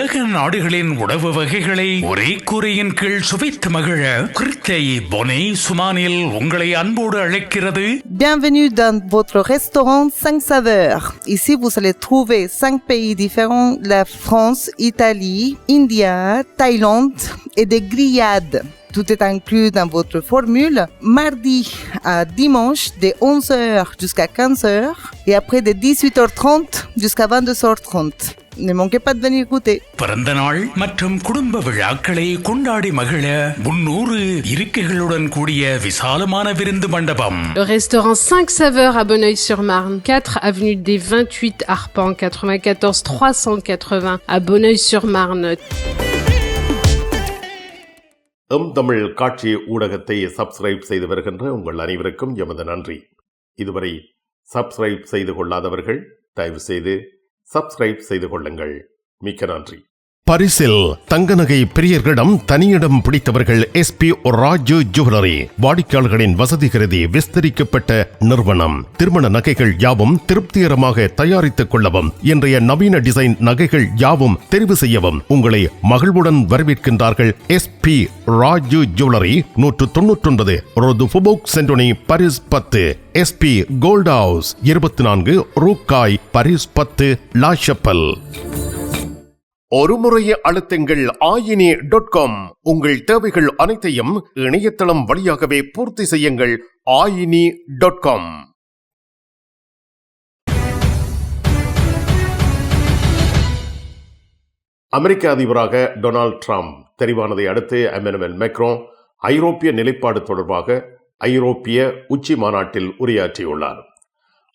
உலக நாடுகளின் உணவு வகைகளை ஒரே கூரையின் கீழ் சுவைத்து மகிழ கிருத்தை பொனே சுமானில் உங்களை அன்போடு அழைக்கிறது. Bienvenue dans votre restaurant 5 saveurs. Ici, vous allez trouver 5 pays différents, la France, Italie, India, Thaïlande et des grillades. Tout est inclus dans votre formule. Mardi à dimanche, de 11h jusqu'à 15h et après de 18h30 jusqu'à 22h30. Ne manquez pas de venir goûter. பிறந்த நாள் மற்றும் குடும்ப விழாக்களை கொண்டாடி மகிழ 300 இருக்கைகளுடன் கூடிய விசாலமான விருந்து மண்டபம். Le restaurant 5 saveurs à Bonneuil-sur-Marne, 4 avenue des 28 Arpents, 94 380 à Bonneuil-sur-Marne. Tamil காட்சி ஊடகத்தை சப்ஸ்கிரைப் செய்து வருகின்ற உங்கள் அனைவருக்கும் எமது நன்றி. இதுவரை சப்ஸ்கிரைப் செய்து கொள்ளாதவர்கள் தயவு செய்து சப்ஸ்கிரைப் செய்து கொள்ளுங்கள். மிக்க நன்றி. பரிசில் தங்க நகை பிரியர்களிடம் தனியிடம் பிடித்தவர்கள் SP ராஜு ஜுவல்லரி. வாடிக்கையாளர்களின் வசதி கருதி விஸ்தரிக்கப்பட்ட நிறுவனம். திருமண நகைகள் யாவும் திருப்திகரமாக தயாரித்துக் கொள்ளவும், இன்றைய நவீன டிசைன் நகைகள் யாவும் தெரிவு செய்யவும் உங்களை மகிழ்வுடன் வரவேற்கின்றார்கள். SP ராஜு ஜுவல்லரி, 199 ரோது ஃபுபோக் சென்டோனி, பாரிஸ் 10. SP கோல்ட் ஹவுஸ், 24 ரூகாய், பாரிஸ் 10, லா ஷப்பல். ஒரு முறைய அழுத்துங்கள் ayini.com. உங்கள் தேவைகள் அனைத்தையும் இணையதளம் வழியாகவே பூர்த்தி செய்யுங்கள். ayini.com. அமெரிக்க அதிபராக டொனால்ட் ட்ரம்ப் தெரிவானதை அடுத்து எமனுவேல் மேக்ரோன் ஐரோப்பிய நிலைப்பாடு தொடர்பாக ஐரோப்பிய உச்சி மாநாட்டில் உரையாற்றியுள்ளார்.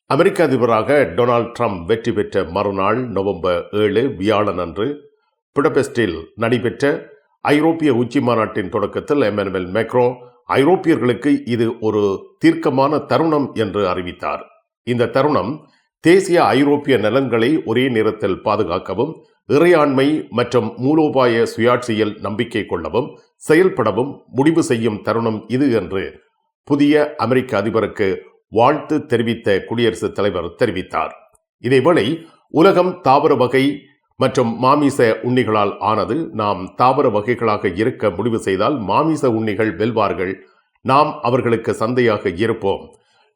அமெரிக்க அதிபராக டொனால்ட் ட்ரம்ப் வெற்றி பெற்ற மறுநாள் நவம்பர் 7 வியாழன் அன்று புடபெஸ்டில் நடைபெற்ற ஐரோப்பிய உச்சி மாநாட்டின் தொடக்கத்தில் எமனுவேல் மேக்ரோன் ஐரோப்பியர்களுக்கு இது ஒரு தீர்க்கமான தருணம் என்று அறிவித்தார். இந்த தருணம் தேசிய ஐரோப்பிய நலன்களை ஒரே நேரத்தில் பாதுகாக்கவும், இறையாண்மை மற்றும் மூலோபாய சுயாட்சியில் நம்பிக்கை கொள்ளவும் செயல்படவும் முடிவு செய்யும் தருணம் இது என்று புதிய அமெரிக்க அதிபருக்கு வாழ்த்து தெரிவித்த குடியரசுத் தலைவர் தெரிவித்தார். இதேவேளை உலகம் தாவர வகை மற்றும் மாமிச உண்ணிகளால் ஆனது. நாம் தாவர வகைகளாக இருக்க முடிவு செய்தால் மாமிச உண்ணிகள் வெல்வார்கள். நாம் அவர்களுக்கு சந்தையாக இருப்போம்.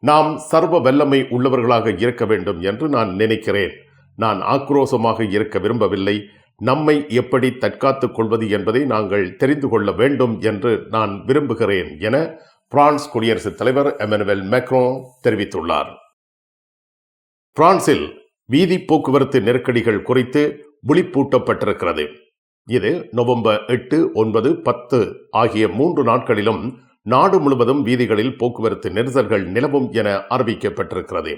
நாம் சர்வ வல்லமை உள்ளவர்களாக இருக்க வேண்டும் என்று நான் நினைக்கிறேன். நான் ஆக்ரோஷமாக இருக்க விரும்பவில்லை. நம்மை எப்படி தற்காத்துக் கொள்வது என்பதை நாங்கள் தெரிந்து கொள்ள வேண்டும் என்று நான் விரும்புகிறேன் என பிரான்ஸ் குடியரசுத் தலைவர் எமனுவேல் மேக்ரோன் தெரிவித்துள்ளார். பிரான்சில் வீதி போக்குவரத்து நெருக்கடிகள் குறித்து விழிப்பூட்டப்பட்டிருக்கிறது. இது நவம்பர் 8, 9, 10 ஆகிய 3 நாட்களிலும் நாடு முழுவதும் வீதிகளில் போக்குவரத்து நெரிசல்கள் நிலவும் என அறிவிக்கப்பட்டிருக்கிறது.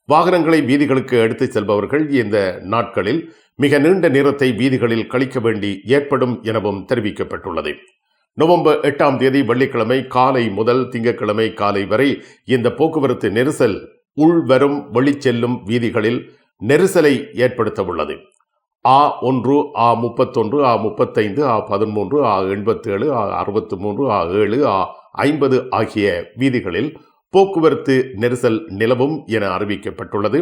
வாகனங்களை வீதிகளுக்கு எடுத்துச் செல்பவர்கள் இந்த நாட்களில் மிக நீண்ட நேரத்தை வீதிகளில் கழிக்க வேண்டி ஏற்படும் எனவும் தெரிவிக்கப்பட்டுள்ளது. நவம்பர் 8ஆம் தேதி வெள்ளிக்கிழமை காலை முதல் திங்கட்கிழமை காலை வரை இந்த போக்குவரத்து நெரிசல் உள்வரும் வெளிச்செல்லும் வீதிகளில் நெரிசலை ஏற்படுத்த உள்ளது. A1, A31, A35, A13, A87, A63, A7, A50 ஆகிய வீதிகளில் போக்குவரத்து நெரிசல் நிலவும் என அறிவிக்கப்பட்டுள்ளது.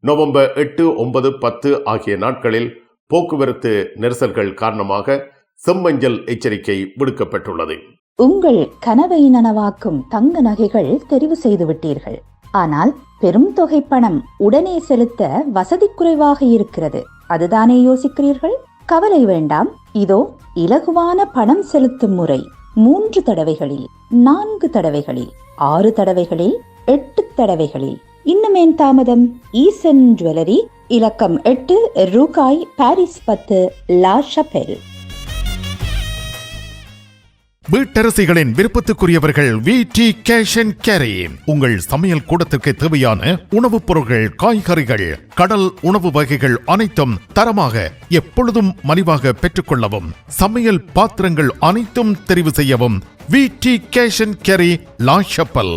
நவம்பர் 8, 9, 10 ஆகிய நாட்களில் போக்குவரத்து நெரிசல்கள் காரணமாக செம்மஞ்சள் எச்சரிக்கை விடுக்கப்பட்டுள்ளது. உங்கள் கனவை நனவாக்கும் தங்க நகைகள் தெரிவு செய்து விட்டீர்கள். ஆனால் பெரும் தொகை பணம் உடனே செலுத்த வசதி குறைவாக இருக்கிறது. அதுதானே யோசிக்கிறீர்கள்? கவலை வேண்டாம். இதோ இலகுவான பணம் செலுத்தும் முறை. 3 தடவைகளில், 4 தடவைகளில், 6 தடவைகளில், 8 தடவைகளில். இன்னுமேன் தாமதம்? ஈசன் ஜுவல்லரி, இலக்கம் 8 ரூகாய், பாரிஸ் 10, லா ஷப்பெல். வீட்டரசிகளின் விருப்பத்துக்குரியவர்கள் VT கேஷ் அண்ட் கேரி. உங்கள் சமையல் கூடத்திற்கு தேவையான உணவுப் பொருட்கள், காய்கறிகள், கடல் உணவு வகைகள் அனைத்தும் தரமாக எப்பொழுதும் மலிவாக பெற்றுக்கொள்ளவும், சமையல் பாத்திரங்கள் அனைத்தும் தெரிவு செய்யவும் VT கேஷ் அண்ட் கேரி, லா ஷப்பல்.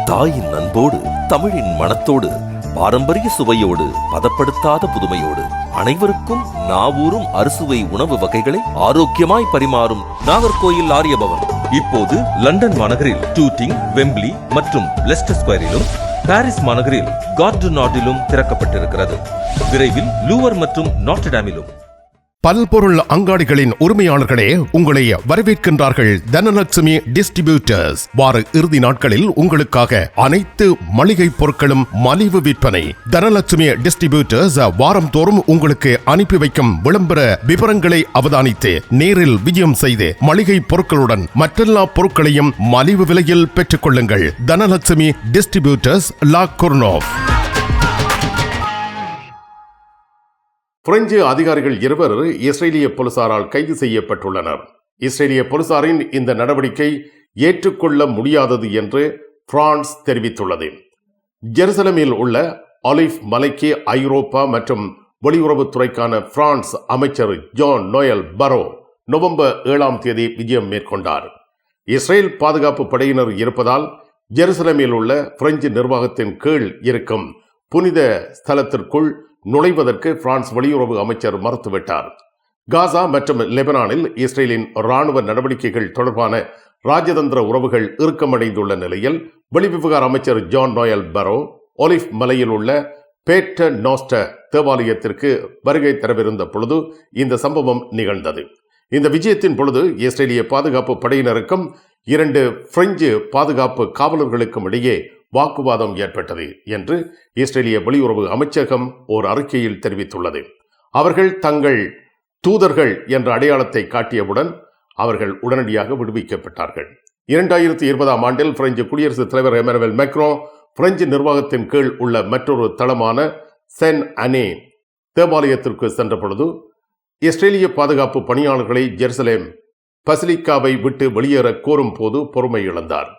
தாயின் அன்போடு, தமிழின் மனத்தோடு, பாரம்பரிய சுவையோடு, பதப்படுத்தாத புதுமையோடு அனைவருக்கும் நாவூரும் அறுசுவை உணவு வகைகளை ஆரோக்கியமாய் பரிமாறும் நாகர்கோயில் ஆரியபவன் இப்போது லண்டன் மாநகரில் டூட்டிங், வெம்பிளி மற்றும் லெஸ்டர் ஸ்கொயரிலும், பாரிஸ் மாநகரில் கார்டு நாட்டிலும் திறக்கப்பட்டிருக்கிறது. விரைவில் லூவர் மற்றும் நாட்டர்டாமிலும். பல்பொருள் அங்காடிகளின் உரிமையாளர்களே, உங்களை வரவேற்கின்றார்கள் தனலட்சுமி டிஸ்ட்ரிபியூட்டர்ஸ். வார இறுதி நாட்களில் உங்களுக்காக அனைத்து மளிகை பொருட்களும் மலிவு விற்பனை. தனலட்சுமி டிஸ்ட்ரிபியூட்டர்ஸ் வாரம் தோறும் உங்களுக்கு அனுப்பி வைக்கும் விளம்பர விவரங்களை அவதானித்து நேரில் விஜயம் செய்து மளிகை பொருட்களுடன் மற்றெல்லா பொருட்களையும் மலிவு விலையில் பெற்றுக் கொள்ளுங்கள். தனலட்சுமி டிஸ்ட்ரிபியூட்டர்ஸ், லா குர்னோவ். பிரெஞ்சு அதிகாரிகள் இருவர் இஸ்ரேலிய போலீசாரால் கைது செய்யப்பட்டுள்ளனர். இஸ்ரேலிய போலீசாரின் இந்த நடவடிக்கை ஏற்றுக்கொள்ள முடியாதது என்று பிரான்ஸ் தெரிவித்துள்ளது. ஜெருசலமில் உள்ள ஆலிவ் மலைக்கு ஐரோப்பா மற்றும் வெளியுறவுத்துறைக்கான பிரான்ஸ் அமைச்சர் ஜான் நோயல் பரோ நவம்பர் 7ஆம் தேதி விஜயம் மேற்கொண்டார். இஸ்ரேல் பாதுகாப்பு படையினர் இருப்பதால் ஜெருசலமில் உள்ள பிரெஞ்சு நிர்வாகத்தின் கீழ் இருக்கும் புனித ஸ்தலத்திற்குள் நுழைவதற்கு பிரான்ஸ் வெளியுறவு அமைச்சர் மறுத்துவிட்டார். காசா மற்றும் லெபனானில் இஸ்ரேலின் இராணுவ நடவடிக்கைகள் தொடர்பான ராஜதந்திர உறவுகள் இறுக்கமடைந்துள்ள நிலையில் வெளிவிவகார அமைச்சர் ஜான் நோயல் பரோ ஒலிவ் மலையில் உள்ள பேட்டர் நோஸ்டர் தேவாலயத்திற்கு வருகை தரவிருந்த பொழுது இந்த சம்பவம் நிகழ்ந்தது. இந்த விஜயத்தின் பொழுது இஸ்ரேலிய பாதுகாப்பு படையினருக்கும் 2 பிரெஞ்சு பாதுகாப்பு காவலர்களுக்கும் இடையே வாக்குவாதம் ஏற்பட்டது என்று இஸ்ரேலிய வெளியுறவு அமைச்சகம் ஓர் அறிக்கையில் தெரிவித்துள்ளது. அவர்கள் தங்கள் தூதர்கள் என்ற அடையாளத்தை காட்டியவுடன் அவர்கள் உடனடியாக விடுவிக்கப்பட்டார்கள். 2020ஆம் ஆண்டில் பிரெஞ்சு குடியரசுத் தலைவர் எமனுவல் மேக்ரோ பிரெஞ்சு நிர்வாகத்தின் கீழ் உள்ள மற்றொரு தளமான சென் அனே தேவாலயத்திற்கு சென்ற பொழுது இஸ்ரேலிய பாதுகாப்பு பணியாளர்களை ஜெருசலேம் பசிலிக்காவை விட்டு வெளியேற கோரும் போது பொறுமை இழந்தார்.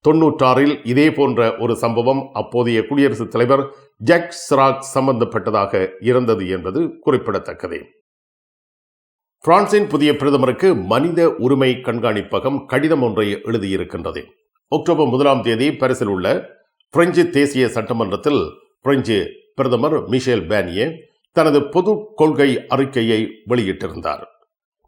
96இல் இதே போன்ற ஒரு சம்பவம் அப்போதைய குடியரசுத் தலைவர் ஜாக் சிராக் சம்பந்தப்பட்டதாக இருந்தது என்பது குறிப்பிடத்தக்கது. பிரான்சின் புதிய பிரதமருக்கு மனித உரிமை கண்காணிப்பகம் கடிதம் ஒன்றை எழுதியிருக்கின்றது. அக்டோபர் 1ஆம் தேதி பாரிஸில் உள்ள பிரெஞ்சு தேசிய சட்டமன்றத்தில் பிரெஞ்சு பிரதமர் மிஷேல் பேனியே தனது பொது கொள்கை அறிக்கையை வெளியிட்டிருந்தார்.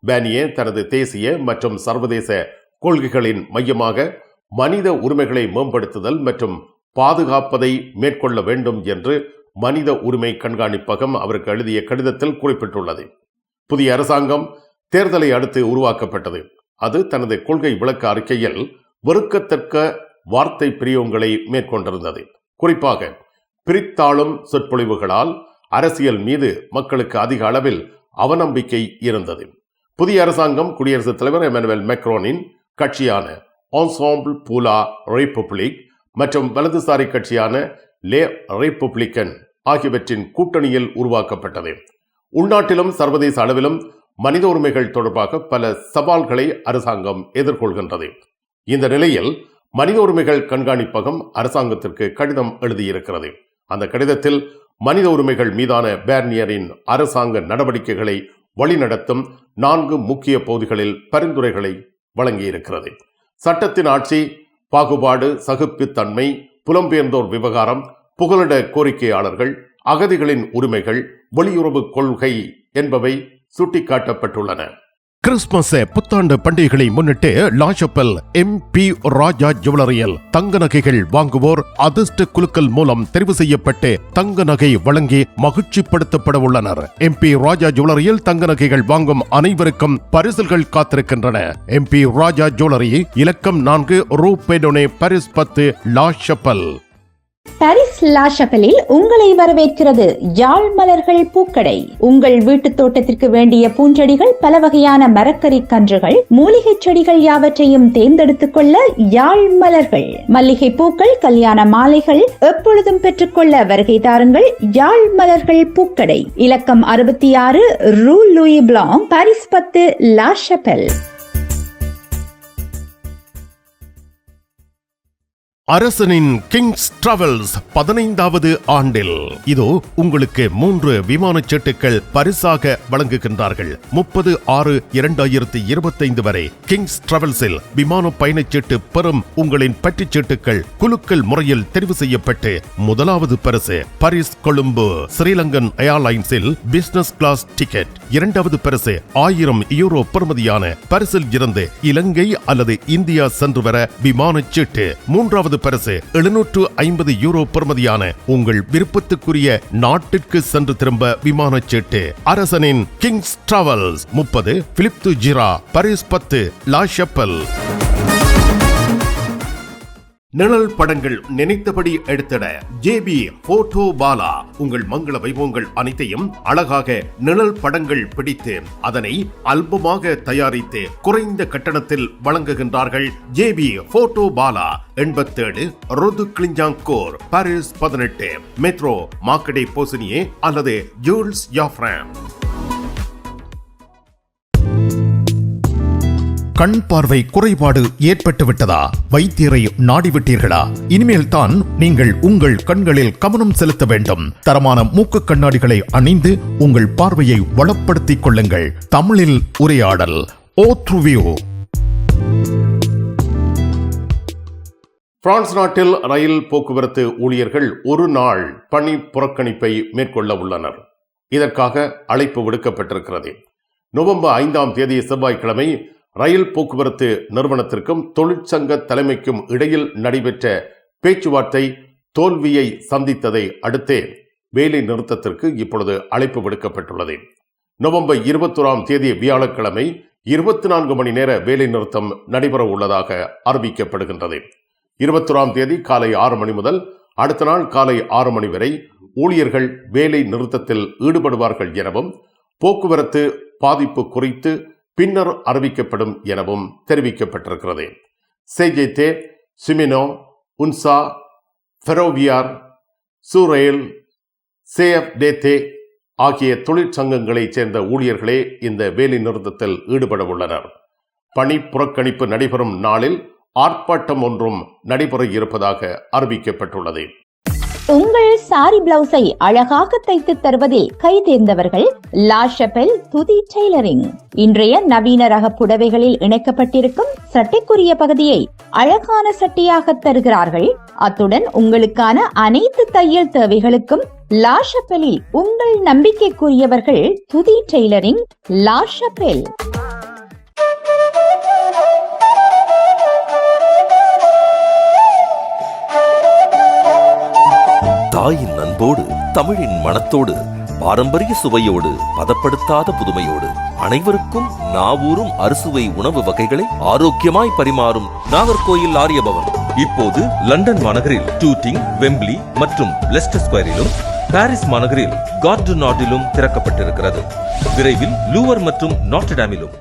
பேனியே தனது தேசிய மற்றும் சர்வதேச கொள்கைகளின் மையமாக மனித உரிமைகளை மேம்படுத்துதல் மற்றும் பாதுகாப்பதை மேற்கொள்ள வேண்டும் என்று மனித உரிமை கண்காணிப்பகம் அவருக்கு எழுதிய கடிதத்தில் குறிப்பிட்டுள்ளது. புதிய அரசாங்கம் தேர்தலை அடுத்து உருவாக்கப்பட்டது. அது தனது கொள்கை விளக்க அறிக்கையில் வெறுக்கத்தக்க வார்த்தை பிரியோகங்களை மேற்கொண்டிருந்தது. குறிப்பாக பிரித்தாளும் சொற்பொழிவுகளால் அரசியல் மீது மக்களுக்கு அதிக அளவில் அவநம்பிக்கை இருந்தது. புதிய அரசாங்கம் குடியரசுத் தலைவர் எமனுவல் மேக்ரோனின் கட்சியான என்செம்பிள் pour la République மற்றும் வலதுசாரி கட்சியான லே ரிபப்ளிக்கன் ஆகியவற்றின் கூட்டணியில் உருவாக்கப்பட்டது. உள்நாட்டிலும் சர்வதேச அளவிலும் மனித உரிமைகள் தொடர்பாக பல சவால்களை அரசாங்கம் எதிர்கொள்கின்றது. இந்த நிலையில் மனித உரிமைகள் கண்காணிப்பகம் அரசாங்கத்திற்கு கடிதம் எழுதியிருக்கிறது. அந்த கடிதத்தில் மனித உரிமைகள் மீதான பேர்னியரின் அரசாங்க நடவடிக்கைகளை வழிநடத்தும் 4 முக்கிய பகுதிகளில் பரிந்துரைகளை வழங்கியிருக்கிறது. சட்டத்தின் ஆட்சி, பாகுபாடு, சகிப்புத்தன்மை, புலம்பெயர்ந்தோர் விவகாரம், புகலிட கோரிக்கையாளர்கள், அகதிகளின் உரிமைகள், வெளியுறவு கொள்கை என்பவை சுட்டிக்காட்டப்பட்டுள்ளன. கிறிஸ்துமஸ் புத்தாண்டு பண்டிகைகளை முன்னிட்டு லாஷப்பல் MP ராஜா ஜுவல்லரியில் தங்க நகைகள் வாங்குவோர் அதிர்ஷ்ட குலுக்கல் மூலம் தெரிவு செய்யப்பட்டு தங்க நகை வழங்கி மகிழ்ச்சிப்படுத்தப்பட உள்ளனர். MP ராஜா ஜுவல்லரியில் தங்க நகைகள் வாங்கும் அனைவருக்கும் பரிசுகள் காத்திருக்கின்றன. MP ராஜா ஜுவல்லரி, இலக்கம் 4, ரூ பெடோனே, பாரிஸ் 10, லாஷப்பல். பாரிஸ் லா ஷப்பலில் உங்களை வரவேற்கிறது யாழ் மலர்கள் பூக்கடை. உங்கள் வீட்டு தோட்டத்திற்கு வேண்டிய பூஞ்செடிகள், பல வகையான மரக்கறி கன்றுகள், மூலிகை செடிகள் யாவற்றையும் தேர்ந்தெடுத்துக் கொள்ள யாழ் மலர்கள். மல்லிகை பூக்கள், கல்யாண மாலைகள் எப்பொழுதும் பெற்றுக்கொள்ள வருகை தாருங்கள். யாழ் மலர்கள் பூக்கடை, இலக்கம் 66, ரூ லூயி பிளாங், பாரிஸ் 10, லா ஷப்பல். அரசனின் கிங்ஸ் டிராவல்ஸ் 15வது ஆண்டில் இதோ உங்களுக்கு 3 விமான சீட்டுகள் பரிசாக வழங்குகின்றார்கள். 30/6/2025 வரை கிங்ஸ் டிராவல்ஸில் விமான பயணச்சீட்டு பெறும் உங்களின் பற்றுச்சீட்டுகள் குலுக்கல் முறையில் தெரிவு செய்யப்பட்டு முதலாவது பரிசு பாரிஸ் கொழும்பு ஸ்ரீலங்கன் ஏர்லைன்ஸில் பிசினஸ் கிளாஸ் டிக்கெட், இரண்டாவது பரிசு 1000 யூரோ பெறுமதியான பரிசில் இருந்து இலங்கை அல்லது இந்தியா சென்று வர விமானச் சீட்டு, மூன்றாவது பரிசு 750 யூரோ பெறுமதியான உங்கள் விருப்பத்துக்குரிய நாட்டிற்கு சென்று திரும்ப விமானச் சீட்டு. அரசனின் கிங்ஸ் டிராவல்ஸ் 30 பிலிப் து ஜிரா, பாரிஸ் 10, லா ஷப்பல். நிழல் படங்கள் நினைத்தபடி எடுத்திட ஜேபி போட்டோ பாலா உங்கள் மங்கள வைபவங்கள் அனைத்தையும் அழகாக நிழல் படங்கள் பிடித்து அதனை ஆல்பமாக தயாரித்து குறைந்த கட்டணத்தில் வழங்குகின்றார்கள். ஜேபி போட்டோ பாலா 87 ரோது கிளிஞ்சாங்கோர், பாரிஸ் 18, மெட்ரோ மார்க்கெட்டே போசினியே அல்லது ஜூல்ஸ் யாஃப்ரான். கண் பார்வை குறைபாடு ஏற்பட்டு விட்டதா? வைத்தியரை நாடிவிட்டீர்களா? இனிமேல் தான் நீங்கள் உங்கள் கண்களில் கவனம் செலுத்த வேண்டும். தரமான மூக்கு கண்ணாடிகளை அணிந்து உங்கள் பார்வையை வளப்படுத்திக் கொள்ளுங்கள். தமிழில் உரையாடல் ஓத்ருவியோ. பிரான்ஸ் நாட்டில் ரயில் போக்குவரத்து ஊழியர்கள் ஒரு நாள் பணி புறக்கணிப்பை மேற்கொள்ள உள்ளனர். இதற்காக அழைப்பு விடுக்கப்பட்டிருக்கிறது. நவம்பர் 5ஆம் தேதி செவ்வாய்க்கிழமை ரயில் போக்குவரத்து நிறுவனத்திற்கும் தொழிற்சங்க தலைமைக்கும் இடையில் நடைபெற்ற பேச்சுவார்த்தை தோல்வியை சந்தித்ததை அடுத்தே வேலை நிறுத்தத்திற்கு இப்பொழுது அழைப்பு விடுக்கப்பட்டுள்ளது. நவம்பர் 21ஆம் தேதி வியாழக்கிழமை 24 மணி நேர வேலை நிறுத்தம் நடைபெற உள்ளதாக அறிவிக்கப்படுகின்றது. 21ஆம் தேதி காலை 6 மணி முதல் அடுத்த நாள் காலை 6 மணி வரை ஊழியர்கள் வேலை நிறுத்தத்தில் ஈடுபடுவார்கள் எனவும் போக்குவரத்து பாதிப்பு குறித்து பின்னர் அறிவிக்கப்படும் எனவும் தெரிவிக்கப்பட்டிருக்கிறது. சேஜேதே, சிமினோ, உன்சா, ஃபெரோவியார், சூரேல், சேஎஃப்டேதே ஆகிய தொழிற்சங்கங்களைச் சேர்ந்த ஊழியர்களே இந்த வேலை நிறுத்தத்தில் ஈடுபட உள்ளனர். பணி புறக்கணிப்பு நடைபெறும் நாளில் ஆர்ப்பாட்டம் ஒன்றும் நடைபெற இருப்பதாக அறிவிக்கப்பட்டுள்ளது. உங்கள் சாரி பிளவுஸை அழகாக தைத்து தருவதில் கை தேர்ந்தவர்கள் லா ஷப்பல் துதி டெய்லரிங். இன்றைய நவீன ரக புடவைகளில் இணைக்கப்பட்டிருக்கும் சட்டைக்குரிய பகுதியை அழகான சட்டையாக தருகிறார்கள். அத்துடன் உங்களுக்கான அனைத்து தையல் தேவைகளுக்கும் லா ஷப்பலில் உங்கள் நம்பிக்கைக்குரியவர்கள் துதி டெய்லரிங், லா ஷப்பல். தாயின் அன்போடு, தமிழின் மனத்தோடு, பாரம்பரிய சுவையோடு, பதப்படுத்தாத புதுமையோடு அனைவருக்கும் நாவூரும் அறுசுவை உணவு வகைகளை ஆரோக்கியமாய் பரிமாறும் நாகர்கோயில் ஆரியபவன் இப்போது லண்டன் மாநகரில் டூட்டிங், வெம்பிளி மற்றும் லெஸ்டர் ஸ்கொயரிலும், பாரிஸ் மாநகரில் கார்டு நாட்டிலும் திறக்கப்பட்டிருக்கிறது. விரைவில் லூவர் மற்றும் நாட்டடாமிலும்